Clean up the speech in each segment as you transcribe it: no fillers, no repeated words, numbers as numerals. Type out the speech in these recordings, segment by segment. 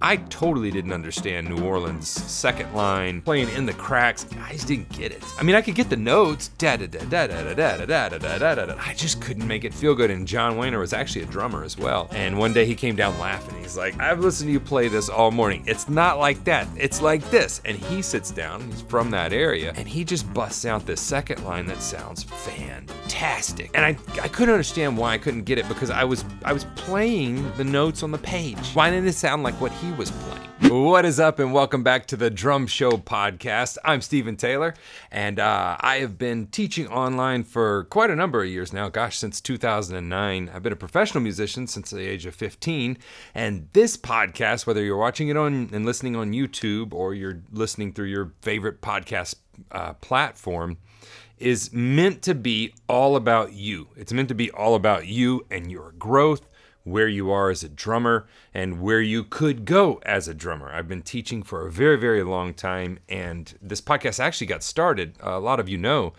I totally didn't understand New Orleans' second line, playing in the cracks. I just didn't get it. I mean, I could get the notes, da-da-da-da-da-da-da-da-da-da-da-da. I just couldn't make it feel good, and John Wayner was actually a drummer as well. And one day he came down laughing. He's like, I've listened to you play this all morning. It's not like that. It's like this. And he sits down, he's from that area, and he just busts out this second line that sounds fantastic. And I couldn't understand why I couldn't get it, because I was playing the notes on the page. Why didn't it sound like what he was playing? What is up, and welcome back to the Drum Show podcast. I'm Stephen Taylor, and I have been teaching online for quite a number of years now. Gosh, since 2009. I've been a professional musician since the age of 15, and this podcast, whether you're watching it on and listening on YouTube or you're listening through your favorite podcast platform, is meant to be all about you. It's meant to be all about you and your growth, where you are as a drummer, and where you could go as a drummer. I've been teaching for a very, very long time, and this podcast actually got started. A lot of you know,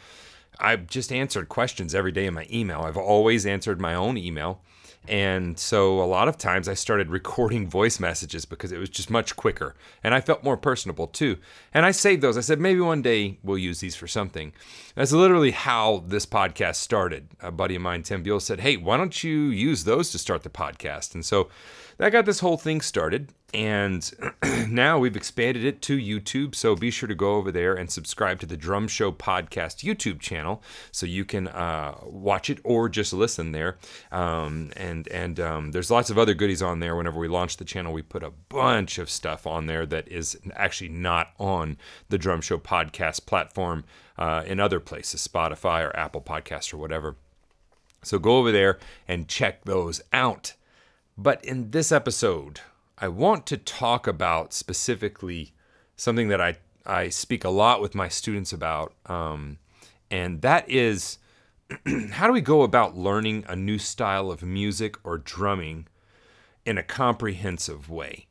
I've just answered questions every day in my email. I've always answered my own email. And so a lot of times I started recording voice messages because it was just much quicker. And I felt more personable too. And I saved those. I said, maybe one day we'll use these for something. That's literally how this podcast started. A buddy of mine, Tim Buell, said, hey, why don't you use those to start the podcast? And so that got this whole thing started. And now we've expanded it to YouTube, so be sure to go over there and subscribe to the Drum Show Podcast YouTube channel so you can watch it or just listen there. There's lots of other goodies on there. Whenever we launch the channel, we put a bunch of stuff on there that is actually not on the Drum Show Podcast platform in other places, Spotify or Apple Podcasts or whatever. So go over there and check those out. But in this episode, I want to talk about specifically something that I speak a lot with my students about, and that is how do we go about learning a new style of music or drumming in a comprehensive way?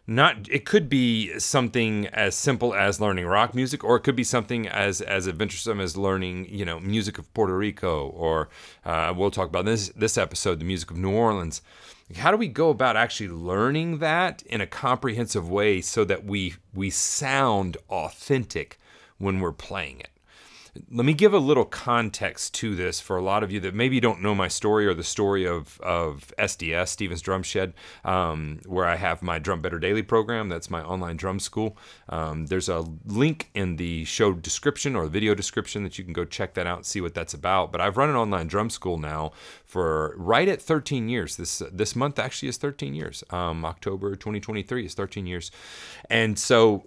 It could be something as simple as learning rock music, or it could be something as adventuresome as learning, music of Puerto Rico, or we'll talk about this episode, the music of New Orleans. How do we go about actually learning that in a comprehensive way so that we sound authentic when we're playing it? Let me give a little context to this for a lot of you that maybe don't know my story or the story of SDS, Stephen's Drum Shed, where I have my Drum Better Daily program. That's my online drum school. There's a link in the show description or video description that you can go check that out and see what that's about. But I've run an online drum school now for right at 13 years. This month actually is 13 years. October 2023 is 13 years. And so,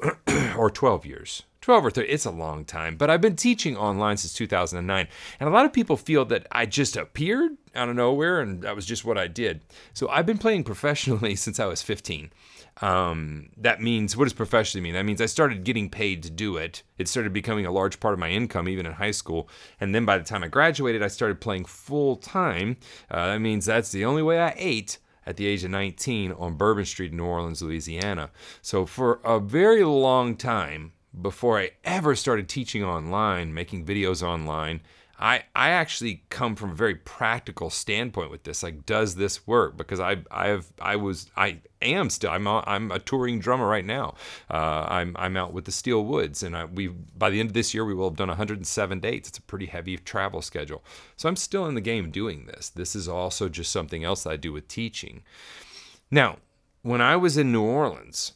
or 12 years. 12 or 13, it's a long time, but I've been teaching online since 2009, and a lot of people feel that I just appeared out of nowhere, and that was just what I did. So I've been playing professionally since I was 15. That means, what does professionally mean? That means I started getting paid to do it. It started becoming a large part of my income, even in high school, and then by the time I graduated, I started playing full-time. That means that's the only way I ate at the age of 19 on Bourbon Street in New Orleans, Louisiana. So for a very long time, before I ever started teaching online, making videos online, I actually come from a very practical standpoint with this. Like, does this work? Because I'm a touring drummer right now. I'm out with the Steel Woods, and by the end of this year we will have done 107 dates. It's a pretty heavy travel schedule. So I'm still in the game doing this. This is also just something else that I do with teaching. Now, when I was in New Orleans,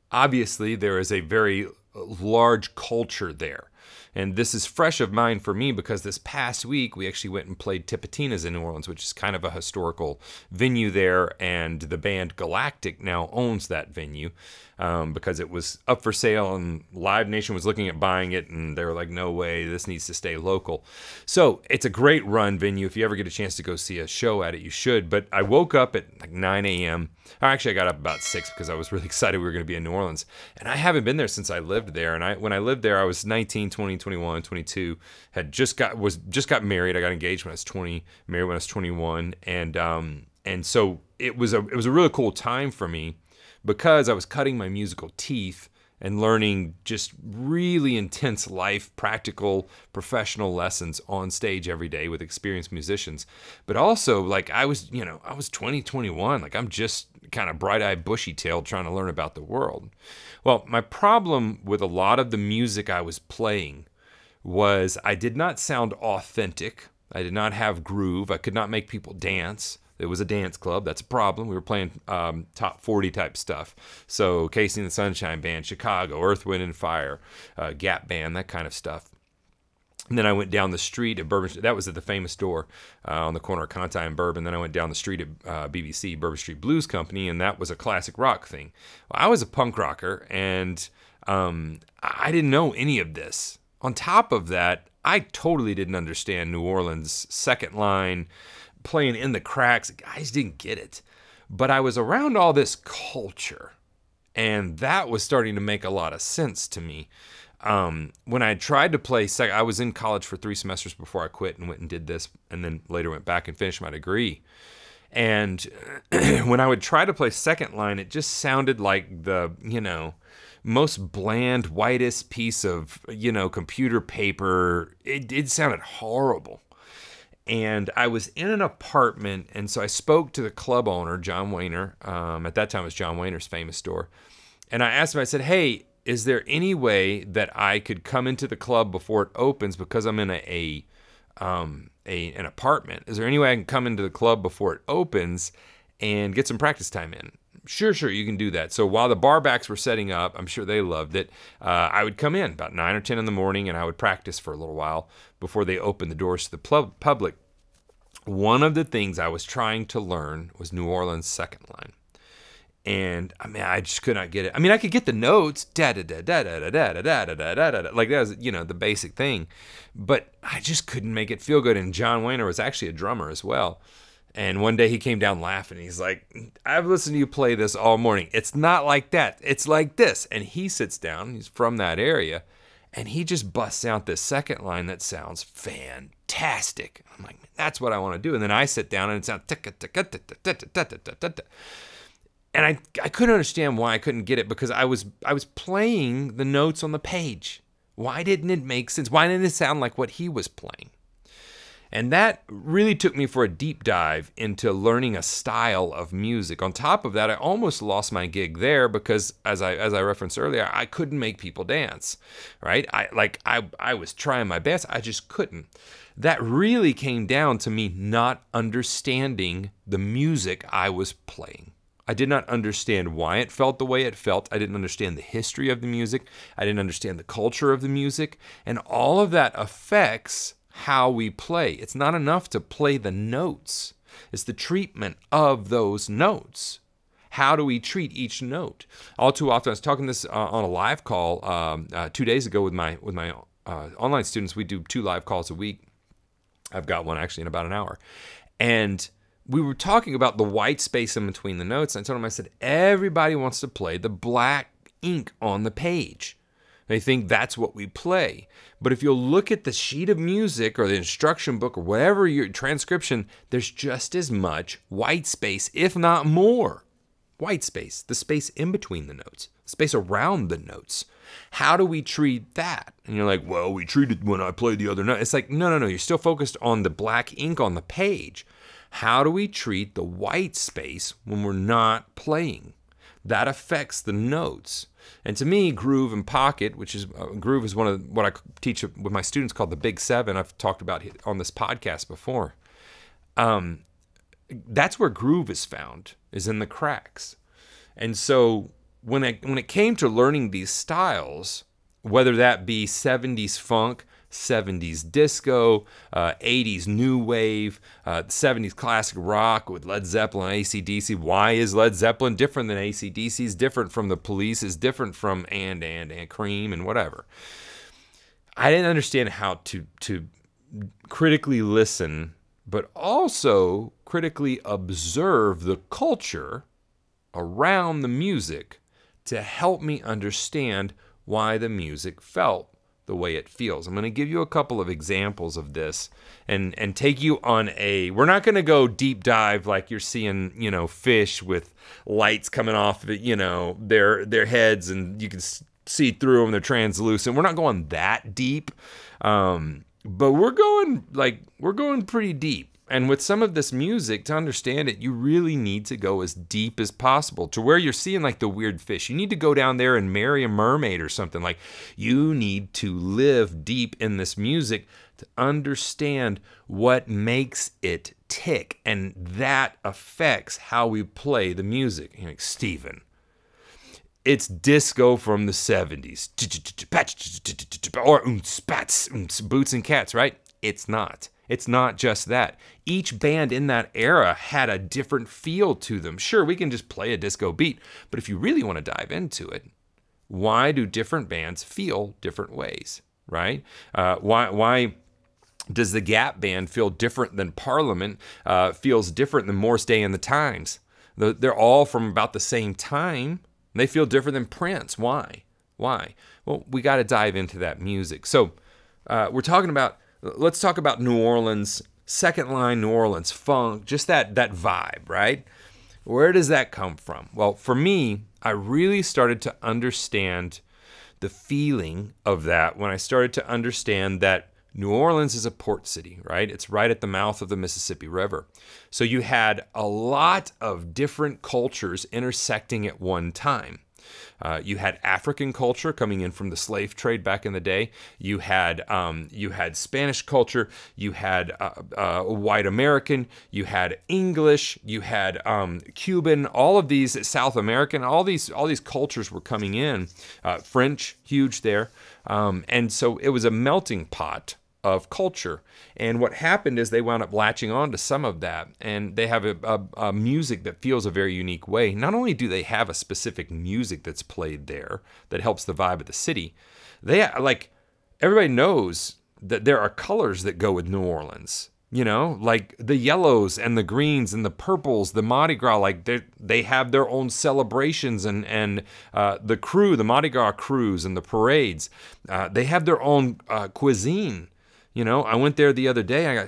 obviously, there is a very large culture there. And this is fresh of mind for me because this past week, we actually went and played Tipitina's in New Orleans, which is kind of a historical venue there. And the band Galactic now owns that venue because it was up for sale and Live Nation was looking at buying it. And they were like, no way, this needs to stay local. So it's a great run venue. If you ever get a chance to go see a show at it, you should. But I woke up at like 9 a.m. Actually, I got up about 6 because I was really excited we were going to be in New Orleans. And I haven't been there since I lived there. And when I lived there, I was 19, 20, 21, 22. Had just got married. I got engaged when I was 20, married when I was 21. And so it was a really cool time for me because I was cutting my musical teeth and learning just really intense life, practical, professional lessons on stage every day with experienced musicians. But also, like, I was 20, 21. Like, I'm just kind of bright-eyed, bushy-tailed trying to learn about the world. Well, my problem with a lot of the music I was playing was I did not sound authentic. I did not have groove. I could not make people dance. It was a dance club. That's a problem. We were playing top 40 type stuff. So Casey and the Sunshine Band, Chicago, Earth, Wind and Fire, Gap Band, that kind of stuff. And then I went down the street at Bourbon. That was at the famous store on the corner of Conti and Bourbon. Then I went down the street at BBC, Bourbon Street Blues Company, and that was a classic rock thing. Well, I was a punk rocker, and I didn't know any of this. On top of that, I totally didn't understand New Orleans' second line, playing in the cracks. I just didn't get it. But I was around all this culture, and that was starting to make a lot of sense to me. When I tried to play, I was in college for 3 semesters before I quit and went and did this, and then later went back and finished my degree. And when I would try to play second line, it just sounded like the, most bland, whitest piece of, computer paper. It sounded horrible. And I was in an apartment, and so I spoke to the club owner, John Wayner. At that time, it was John Wayner's famous store. And I asked him, I said, hey, is there any way that I could come into the club before it opens, because I'm in an apartment? Is there any way I can come into the club before it opens and get some practice time in? Sure, you can do that. So while the barbacks were setting up, I'm sure they loved it, I would come in about 9 or 10 in the morning, and I would practice for a little while before they opened the doors to the public. One of the things I was trying to learn was New Orleans' second line. And I just could not get it. I could get the notes, da da da da da da da da da da da da, like that was, the basic thing, but I just couldn't make it feel good. And John Wayner was actually a drummer as well. And one day he came down laughing. He's like, I've listened to you play this all morning. It's not like that. It's like this. And he sits down. He's from that area. And he just busts out this second line that sounds fantastic. I'm like, that's what I want to do. And then I sit down and it sounds and I couldn't understand why I couldn't get it, because I was playing the notes on the page. Why didn't it make sense? Why didn't it sound like what he was playing? And that really took me for a deep dive into learning a style of music. On top of that, I almost lost my gig there because, as I referenced earlier, I couldn't make people dance, right? I was trying my best. I just couldn't. That really came down to me not understanding the music I was playing. I did not understand why it felt the way it felt. I didn't understand the history of the music. I didn't understand the culture of the music. And all of that affects how we play. It's not enough to play the notes. It's the treatment of those notes. How do we treat each note? All too often, I was talking this on a live call 2 days ago with my online students. We do 2 live calls a week. I've got one actually in about an hour. And we were talking about the white space in between the notes. And I told them, I said, everybody wants to play the black ink on the page. They think that's what we play. But if you'll look at the sheet of music or the instruction book or whatever your transcription, there's just as much white space, if not more. White space, the space in between the notes, the space around the notes. How do we treat that? And you're like, well, we treated when I played the other note. It's like, no. You're still focused on the black ink on the page. How do we treat the white space when we're not playing? That affects the notes. And to me, groove and pocket, which is groove is one of what I teach with my students called the Big Seven. I've talked about it on this podcast before. That's where groove is found, is in the cracks. And so when it came to learning these styles, whether that be 70s funk, 70s disco, 80s new wave, 70s classic rock with Led Zeppelin, AC/DC. Why is Led Zeppelin different than AC/DC? Is different from the Police, is different from and Cream and whatever. I didn't understand how to critically listen, but also critically observe the culture around the music to help me understand why the music felt the way it feels. I'm going to give you a couple of examples of this and take you on we're not going to go deep dive like you're seeing, fish with lights coming off, their heads, and you can see through them. They're translucent. We're not going that deep, but we're going pretty deep. And with some of this music, to understand it, you really need to go as deep as possible to where you're seeing like the weird fish. You need to go down there and marry a mermaid or something. Like, you need to live deep in this music to understand what makes it tick. And that affects how we play the music. You're like, Steven, it's disco from the 70s. Or boots and cats, right? It's not. It's not just that. Each band in that era had a different feel to them. Sure, we can just play a disco beat, but if you really want to dive into it, why do different bands feel different ways, right? Why does the Gap Band feel different than Parliament, feels different than Morse Day and the Times? They're all from about the same time. They feel different than Prince. Why? Well, we got to dive into that music. So let's talk about New Orleans, second line New Orleans funk, just that vibe, right? Where does that come from? Well, for me, I really started to understand the feeling of that when I started to understand that New Orleans is a port city, right? It's right at the mouth of the Mississippi River. So you had a lot of different cultures intersecting at one time. You had African culture coming in from the slave trade back in the day. You had Spanish culture. You had white American. You had English. You had Cuban. All of these South American. All these cultures were coming in. French, huge there, and so it was a melting pot of culture. And what happened is they wound up latching on to some of that, and they have a music that feels a very unique way. Not only do they have a specific music that's played there that helps the vibe of the city, they like, everybody knows that there are colors that go with New Orleans. You know, like the yellows and the greens and the purples, the Mardi Gras, like they have their own celebrations and the Mardi Gras crews and the parades, they have their own cuisine. You know, I went there the other day. I got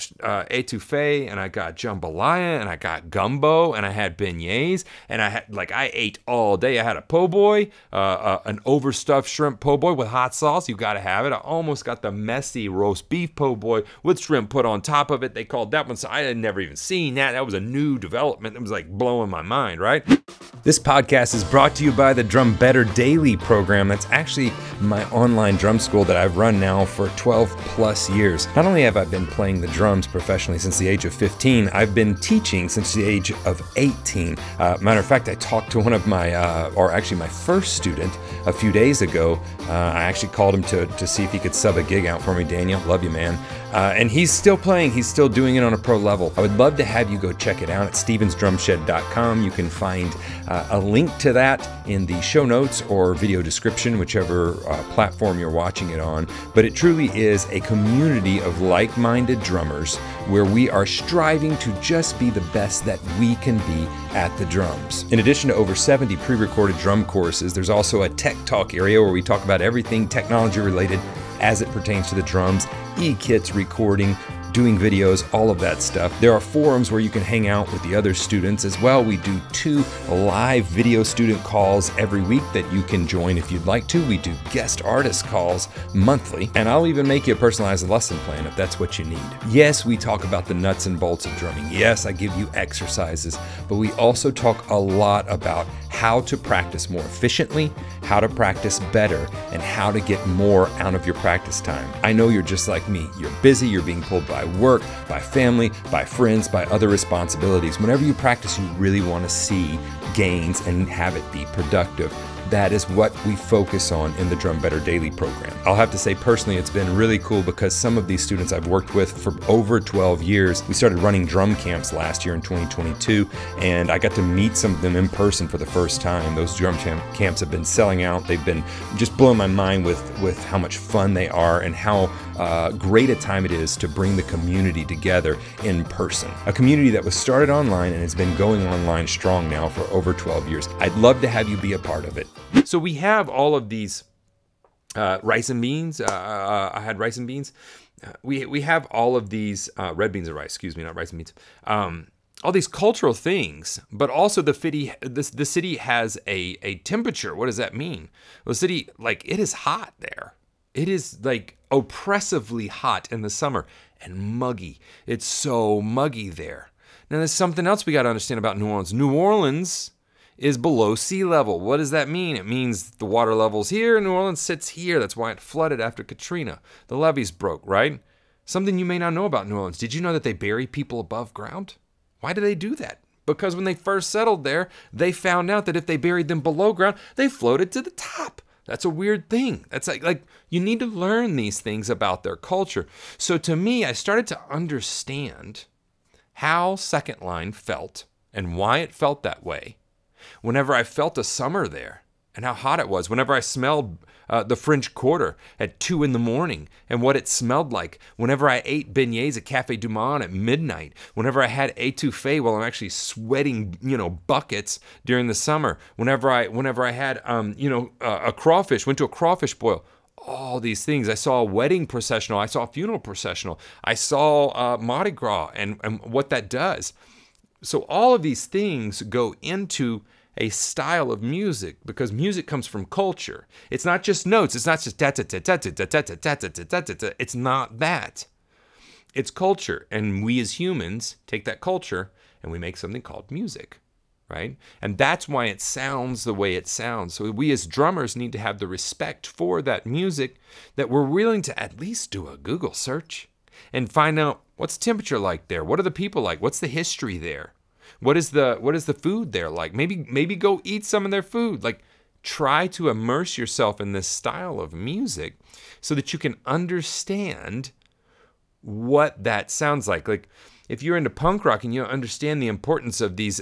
etouffee, and I got jambalaya, and I got gumbo, and I had beignets, and I ate all day. I had a po' boy, an overstuffed shrimp po' boy with hot sauce. You got to have it. I almost got the messy roast beef po' boy with shrimp put on top of it. They called that one, so I had never even seen that. That was a new development. It was like blowing my mind, right? This podcast is brought to you by the Drum Better Daily program. That's actually my online drum school that I've run now for 12 plus years. Not only have I been playing the drums professionally since the age of 15, I've been teaching since the age of 18. Matter of fact, I talked to one of my first student a few days ago. I actually called him to see if he could sub a gig out for me. Daniel, love you, man. And he's still playing. He's still doing it on a pro level. I would love to have you go check it out at stevensdrumshed.com. You can find a link to that in the show notes or video description, whichever platform you're watching it on. But it truly is a community of like-minded drummers where we are striving to just be the best that we can be at the drums. In addition to over 70 pre-recorded drum courses, there's also a tech talk area where we talk about everything technology related as it pertains to the drums, e-kits, recording, doing videos, all of that stuff. There are forums where you can hang out with the other students as well. We do 2 live video student calls every week that you can join if you'd like to. We do guest artist calls monthly, and I'll even make you a personalized lesson plan if that's what you need. Yes, we talk about the nuts and bolts of drumming. Yes, I give you exercises, but we also talk a lot about how to practice more efficiently, how to practice better, and how to get more out of your practice time. I know you're just like me. You're busy, you're being pulled by work, by family, by friends, by other responsibilities. Whenever you practice, you really want to see gains and have it be productive. That is what we focus on in the Drum Better Daily program. I'll have to say personally, it's been really cool because some of these students I've worked with for over 12 years, we started running drum camps last year in 2022, and I got to meet some of them in person for the first time. Those drum camps have been selling out. They've been just blowing my mind with how much fun they are and how great a time it is to bring the community together in person. A community that was started online and has been going online strong now for over 12 years. I'd love to have you be a part of it. So we have all of these rice and beans. I had rice and beans. We have all of these red beans and rice. Excuse me, not rice and beans. all these cultural things, but also the city has a temperature. What does that mean? Well, the city, like, it is hot there. It is like oppressively hot in the summer and muggy. It's so muggy there. Now, there's something else we got to understand about New Orleans. New Orleans is below sea level. What does that mean? It means the water level's here and New Orleans sits here. That's why it flooded after Katrina. The levees broke, right? Something you may not know about New Orleans. Did you know that they bury people above ground? Why do they do that? Because when they first settled there, they found out that if they buried them below ground, they floated to the top. That's a weird thing. That's like you need to learn these things about their culture. So to me, I started to understand how Second Line felt and why it felt that way whenever I felt a summer there and how hot it was, whenever I smelled the French Quarter at 2 a.m. and what it smelled like, whenever I ate beignets at Cafe Du Monde at midnight, whenever I had étouffée while I'm actually sweating, buckets during the summer, whenever I had, a crawfish, went to a crawfish boil. All these things. I saw a wedding processional. I saw a funeral processional. I saw Mardi Gras and what that does. So all of these things go into a style of music because music comes from culture. It's not just notes. It's not just ta ta ta ta ta ta ta ta ta ta ta ta. It's not that. It's culture, and we as humans take that culture and we make something called music, right? And that's why it sounds the way it sounds. So we as drummers need to have the respect for that music that we're willing to at least do a Google search and find out what's the temperature like there. What are the people like? What's the history there? What is the food there like? Maybe go eat some of their food. Like, try to immerse yourself in this style of music so that you can understand what that sounds like. Like, if you're into punk rock and you understand the importance of these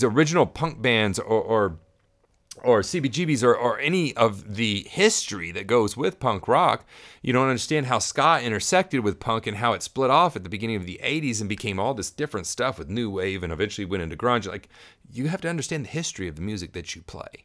original punk bands or CBGBs or any of the history that goes with punk rock, you don't understand how ska intersected with punk and how it split off at the beginning of the 80s and became all this different stuff with new wave and eventually went into grunge. Like, you have to understand the history of the music that you play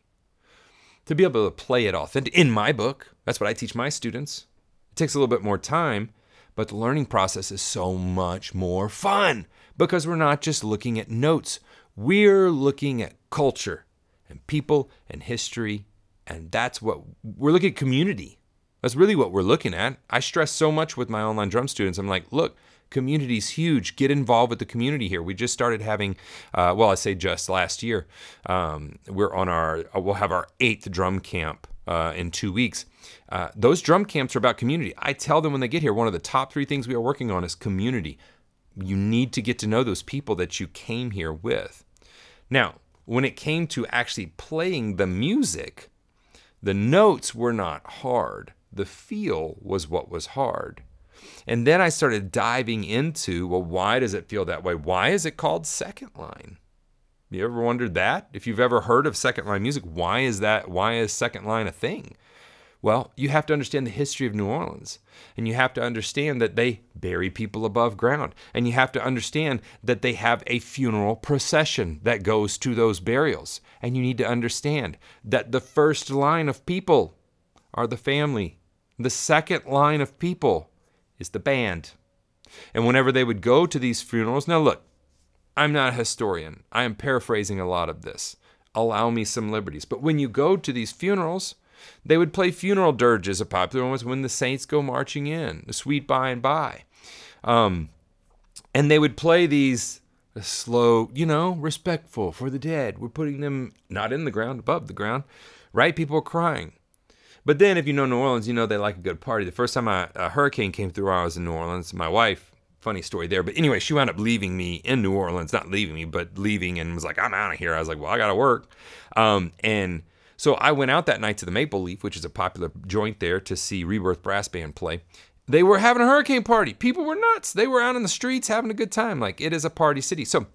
to be able to play it authentic. In my book, that's what I teach my students. It takes a little bit more time, but the learning process is so much more fun because we're not just looking at notes. We're looking at culture and people and history, and that's what we're looking at. Community. That's really what we're looking at. I stress so much with my online drum students. I'm like, look, community's huge. Get involved with the community here. We just started having, I say just last year. We'll have our 8th drum camp in 2 weeks. Those drum camps are about community. I tell them when they get here, one of the top 3 things we are working on is community. You need to get to know those people that you came here with. Now, when it came to actually playing the music, the notes were not hard. The feel was what was hard. And then I started diving into, well, why does it feel that way? Why is it called Second Line? You ever wondered that? If you've ever heard of Second Line music, why is that? Why is Second Line a thing? Well, you have to understand the history of New Orleans, and you have to understand that they bury people above ground, and you have to understand that they have a funeral procession that goes to those burials, and you need to understand that the first line of people are the family. The second line of people is the band. And whenever they would go to these funerals, now look, I'm not a historian. I am paraphrasing a lot of this. Allow me some liberties. But when you go to these funerals, they would play funeral dirges. A popular one was When the Saints Go Marching In, The Sweet By and By. And they would play these slow, respectful for the dead. We're putting them not in the ground, above the ground, right? People were crying. But then if you know New Orleans, you know they like a good party. The first time a hurricane came through while I was in New Orleans, my wife, funny story there. But anyway, she wound up leaving me in New Orleans. Not leaving me, but leaving, and was like, I'm out of here. I was like, well, I got to work. And so I went out that night to the Maple Leaf, which is a popular joint there, to see Rebirth Brass Band play. They were having a hurricane party. People were nuts. They were out in the streets having a good time. Like, it is a party city. So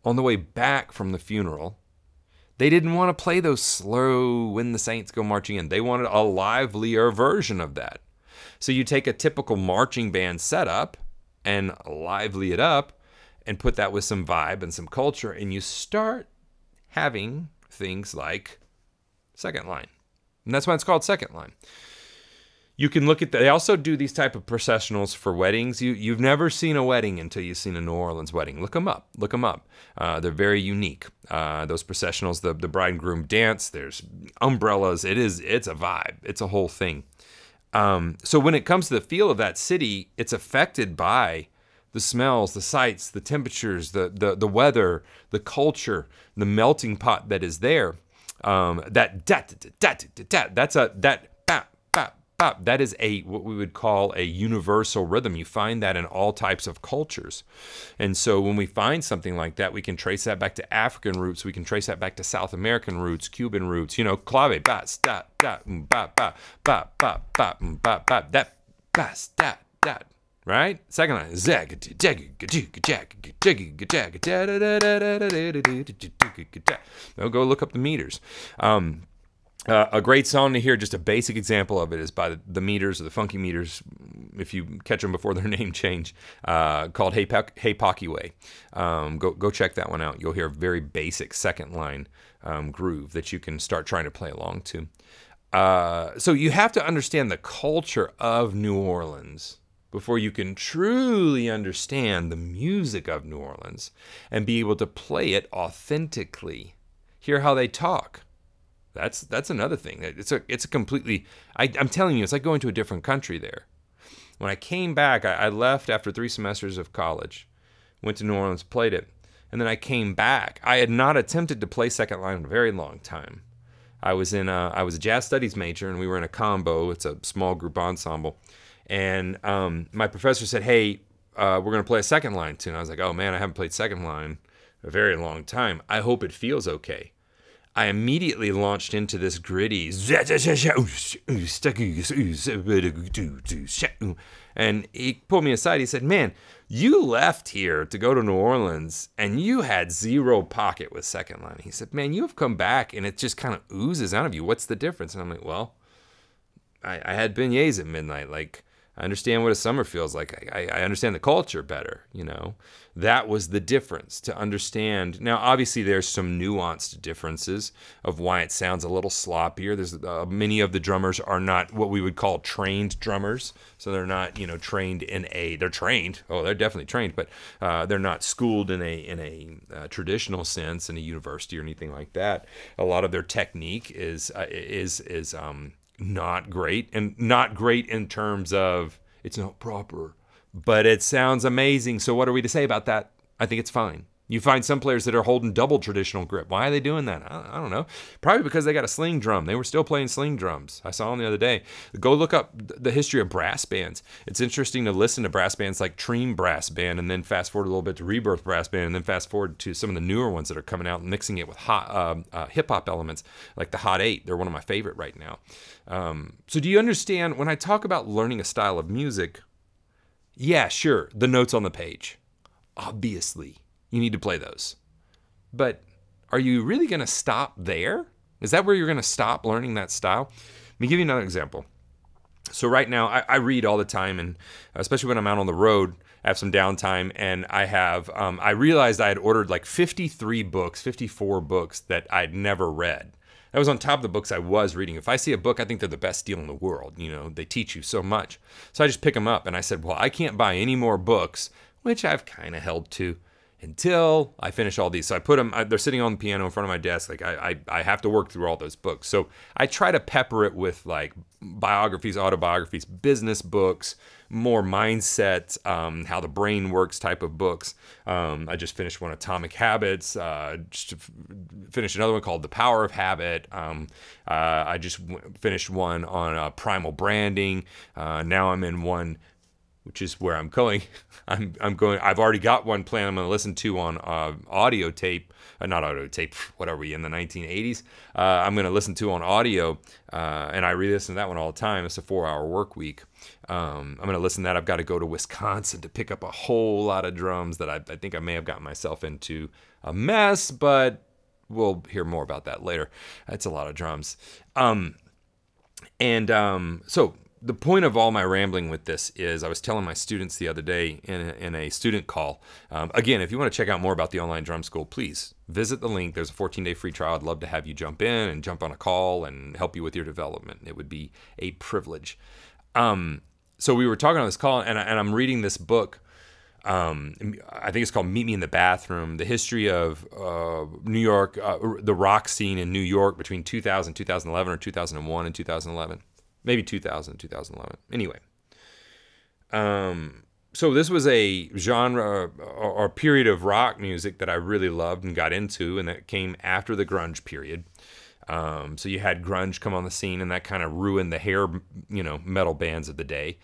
on the way back from the funeral, they didn't want to play those slow When the Saints Go Marching In. They wanted a livelier version of that. So you take a typical marching band setup and lively it up and put that with some vibe and some culture, and you start having things like Second Line. And that's why it's called Second Line. You can look at they also do these type of processionals for weddings. You've never seen a wedding until you've seen a New Orleans wedding. Look them up. Look them up. They're very unique. Those processionals, the bride and groom dance. There's umbrellas. It's a vibe. It's a whole thing. So when it comes to the feel of that city, it's affected by the smells, the sights, the temperatures, the weather, the culture, the melting pot that is there. That is what we would call a universal rhythm. You find that in all types of cultures. And so when we find something like that, we can trace that back to African roots. We can trace that back to South American roots, Cuban roots, clave, bas, da, da, ba, ba, ba, ba, ba, ba, ba, that, bas, da, da, right? Second line, go look up the meters. A great song to hear, just a basic example of it, is by the Meters, or the Funky Meters, if you catch them before their name change, called Hey Pocky Way. Go check that one out. You'll hear a very basic second line groove that you can start trying to play along to. So you have to understand the culture of New Orleans before you can truly understand the music of New Orleans and be able to play it authentically. Hear how they talk. That's another thing. It's a completely, I'm telling you, it's like going to a different country there. When I came back, I left after 3 semesters of college, went to New Orleans, played it, and then I came back. I had not attempted to play second line in a very long time. I was a jazz studies major, and we were in a combo. It's a small group ensemble, and my professor said, "Hey, we're gonna play a second line tune." I was like, "Oh man, I haven't played second line in a very long time. I hope it feels okay." I immediately launched into this gritty, and he pulled me aside. He said, "Man, you left here to go to New Orleans, and you had zero pocket with second line." He said, "Man, you have come back, and it just kind of oozes out of you. What's the difference?" And I'm like, "Well, I had beignets at midnight. Like, I understand what a summer feels like. I understand the culture better, That was the difference, to understand. Now, obviously, there's some nuanced differences of why it sounds a little sloppier. There's many of the drummers are not what we would call trained drummers. So they're not, trained they're trained. Oh, they're definitely trained, but they're not schooled in a traditional sense in a university or anything like that. A lot of their technique is not great, and not great in terms of it's not proper, but it sounds amazing. So what are we to say about that? I think it's fine. You find some players that are holding double traditional grip. Why are they doing that? I don't know. Probably because they got a sling drum. They were still playing sling drums. I saw them the other day. Go look up the history of brass bands. It's interesting to listen to brass bands like Treem Brass Band, and then fast forward a little bit to Rebirth Brass Band, and then fast forward to some of the newer ones that are coming out and mixing it with hip-hop elements, like the Hot 8. They're one of my favorite right now. So do you understand when I talk about learning a style of music? Yeah, sure, the notes on the page. Obviously, you need to play those. But are you really going to stop there? Is that where you're going to stop learning that style? Let me give you another example. So right now, I read all the time, and especially when I'm out on the road, I have some downtime, and I realized I had ordered like 54 books that I'd never read. That was on top of the books I was reading. If I see a book, I think they're the best deal in the world. They teach you so much. So I just pick them up, and I said, well, I can't buy any more books, which I've kind of held to, until I finish all these. So I put them, they're sitting on the piano in front of my desk. Like I have to work through all those books. So I try to pepper it with like biographies, autobiographies, business books, more mindset, how the brain works type of books. I just finished one, Atomic Habits, just finished another one called The Power of Habit. I just finished one on primal branding. Now I'm in one, which is where I'm going. I've already got one plan I'm going to listen to on audio tape, not audio tape, what are we, in the 1980s? I'm going to listen to on audio, and I re-listen to that one all the time. It's a 4-hour work week. I'm going to listen to that. I've got to go to Wisconsin to pick up a whole lot of drums that I think I may have gotten myself into a mess, but we'll hear more about that later. That's a lot of drums. So the point of all my rambling with this is I was telling my students the other day in a student call. Again, if you want to check out more about the online drum school, please visit the link. There's a 14-day free trial. I'd love to have you jump in and jump on a call and help you with your development. It would be a privilege. So we were talking on this call, and I'm reading this book. I think it's called Meet Me in the Bathroom, the history of New York, the rock scene in New York between 2000, 2011, or 2001 and 2011. Maybe 2000, 2011. Anyway. So this was a genre or period of rock music that I really loved and got into, and that came after the grunge period. So you had grunge come on the scene, and that kind of ruined the hair, metal bands of the day.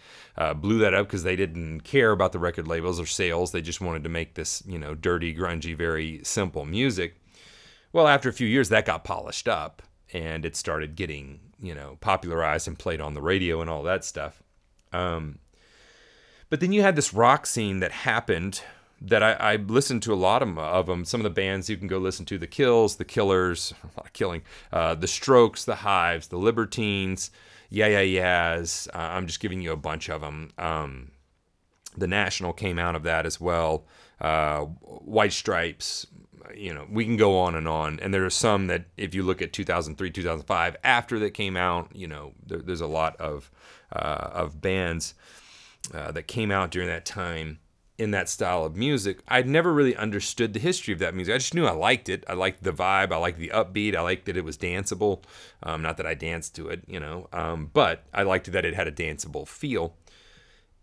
Blew that up because they didn't care about the record labels or sales. They just wanted to make this, dirty, grungy, very simple music. Well, after a few years, that got polished up, and it started getting, popularized and played on the radio and all that stuff. But then you had this rock scene that happened that I listened to a lot of them. Some of the bands you can go listen to: The Kills, The Killers, a lot of killing, The Strokes, The Hives, The Libertines, Yeah Yeah Yeahs. I'm just giving you a bunch of them. The National came out of that as well. White Stripes. We can go on. And there are some that, if you look at 2003, 2005, after that came out, there's a lot of bands that came out during that time in that style of music. I'd never really understood the history of that music. I just knew I liked it. I liked the vibe. I liked the upbeat. I liked that it was danceable. Not that I danced to it, but I liked that it had a danceable feel.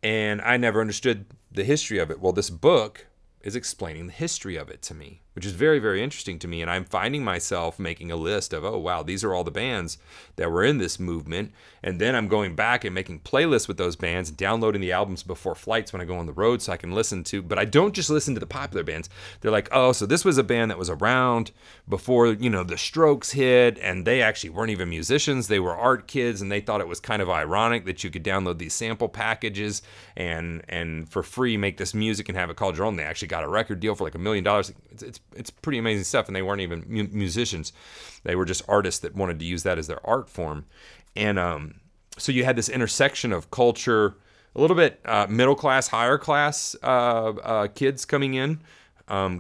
And I never understood the history of it. Well, this book is explaining the history of it to me, which is very, very interesting to me. And I'm finding myself making a list of, oh, wow, these are all the bands that were in this movement. And then I'm going back and making playlists with those bands, downloading the albums before flights when I go on the road so I can listen to. But I don't just listen to the popular bands. They're like, oh, so this was a band that was around before, the Strokes hit, and they actually weren't even musicians. They were art kids, and they thought it was kind of ironic that you could download these sample packages and for free make this music and have it called your own. They actually got a record deal for like $1 million. It's pretty amazing stuff, and they weren't even musicians. They were just artists that wanted to use that as their art form. And so you had this intersection of culture, a little bit middle class, higher class kids coming in,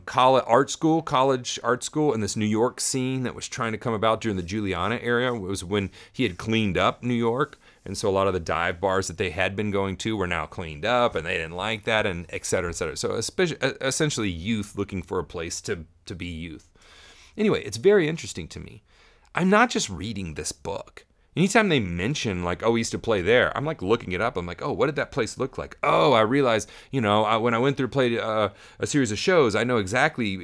college art school, and this New York scene that was trying to come about during the Giuliani era. It was when he had cleaned up New York. And so a lot of the dive bars that they had been going to were now cleaned up, and they didn't like that, and et cetera, et cetera. So essentially youth looking for a place to be youth. Anyway, it's very interesting to me. I'm not just reading this book. Anytime they mention, like, oh, we used to play there, I'm like looking it up. I'm like, oh, what did that place look like? Oh, I realized, when I went through played a series of shows, I know exactly,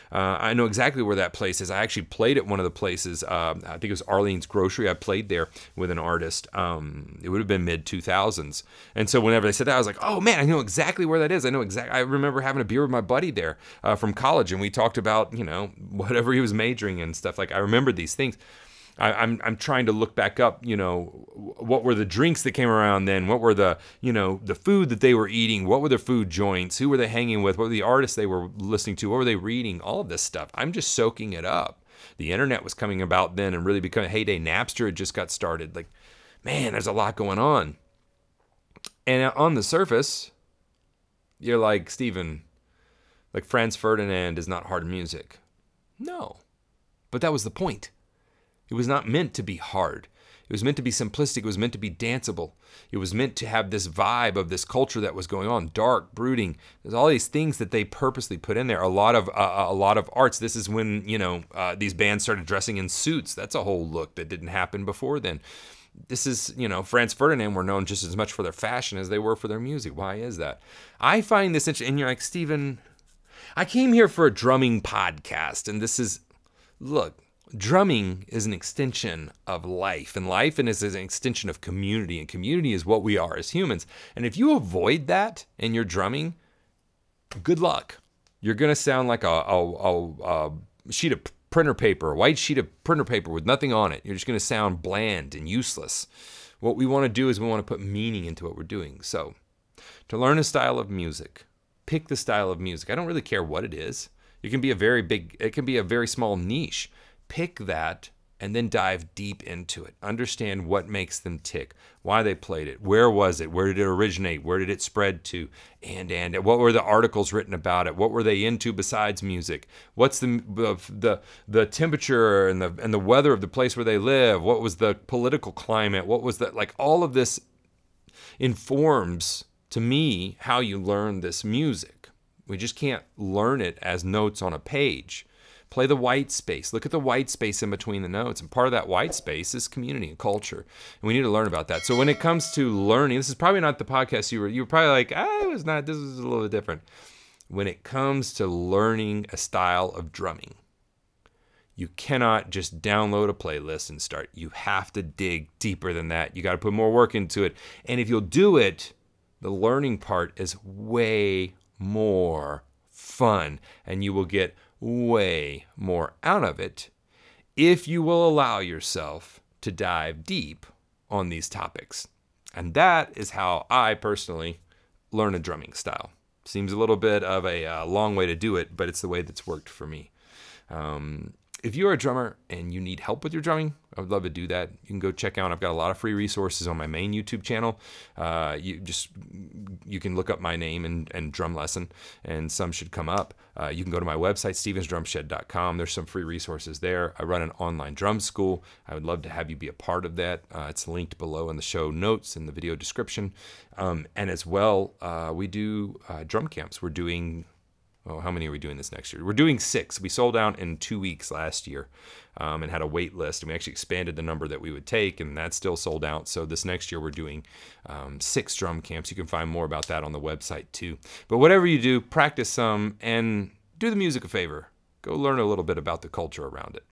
I know exactly where that place is. I actually played at one of the places. I think it was Arlene's Grocery. I played there with an artist. It would have been mid-2000s. And so whenever they said that, I was like, oh, man, I know exactly where that is. I remember having a beer with my buddy there from college, and we talked about, whatever he was majoring in and stuff. Like, I remembered these things. I'm trying to look back up, what were the drinks that came around then? What were the, the food that they were eating? What were their food joints? Who were they hanging with? What were the artists they were listening to? What were they reading? All of this stuff. I'm just soaking it up. The internet was coming about then and really becoming a heyday. Napster had just got started. Like, man, there's a lot going on. And on the surface, you're like, Stephen, like Franz Ferdinand is not hard music. No, but that was the point. It was not meant to be hard. It was meant to be simplistic. It was meant to be danceable. It was meant to have this vibe of this culture that was going on, dark, brooding. There's all these things that they purposely put in there. A lot of arts. This is when these bands started dressing in suits. That's a whole look that didn't happen before then. This is, Franz Ferdinand were known just as much for their fashion as they were for their music. Why is that? I find this interesting. And you're like, Stephen, I came here for a drumming podcast, and this is, look. Drumming is an extension of life, and life is an extension of community, and community is what we are as humans. And if you avoid that in your drumming, good luck. You're going to sound like a sheet of printer paper, a white sheet of printer paper with nothing on it. You're just going to sound bland and useless. What we want to do is we want to put meaning into what we're doing. So, to learn a style of music, pick the style of music. I don't really care what it is. It can be a very small niche. Pick that and then dive deep into it. Understand what makes them tick, why they played it, where was it, where did it originate, where did it spread to, and what were the articles written about it, what were they into besides music, what's the temperature and the weather of the place where they live, what was the political climate, what was the, like all of this informs, to me, how you learn this music. We just can't learn it as notes on a page. Play the white space. Look at the white space in between the notes. And part of that white space is community and culture. And we need to learn about that. So when it comes to learning, this is probably not the podcast you were probably like, it was not, this is a little bit different. When it comes to learning a style of drumming, you cannot just download a playlist and start. You have to dig deeper than that. You got to put more work into it. And if you'll do it, the learning part is way more fun, and you will get way more out of it if you will allow yourself to dive deep on these topics. And that is how I personally learn a drumming style. Seems a little bit of a long way to do it, but it's the way that's worked for me. If you're a drummer and you need help with your drumming, I would love to do that. You can go check out, I've got a lot of free resources on my main YouTube channel. You can look up my name and drum lesson, and some should come up. You can go to my website, stevensdrumshed.com. There's some free resources there. I run an online drum school. I would love to have you be a part of that. It's linked below in the show notes in the video description. And as well, we do drum camps. We're doing... how many are we doing this next year? We're doing 6. We sold out in 2 weeks last year and had a wait list. And we actually expanded the number that we would take, and that's still sold out. So this next year we're doing 6 drum camps. You can find more about that on the website too. But whatever you do, practice some and do the music a favor. Go learn a little bit about the culture around it.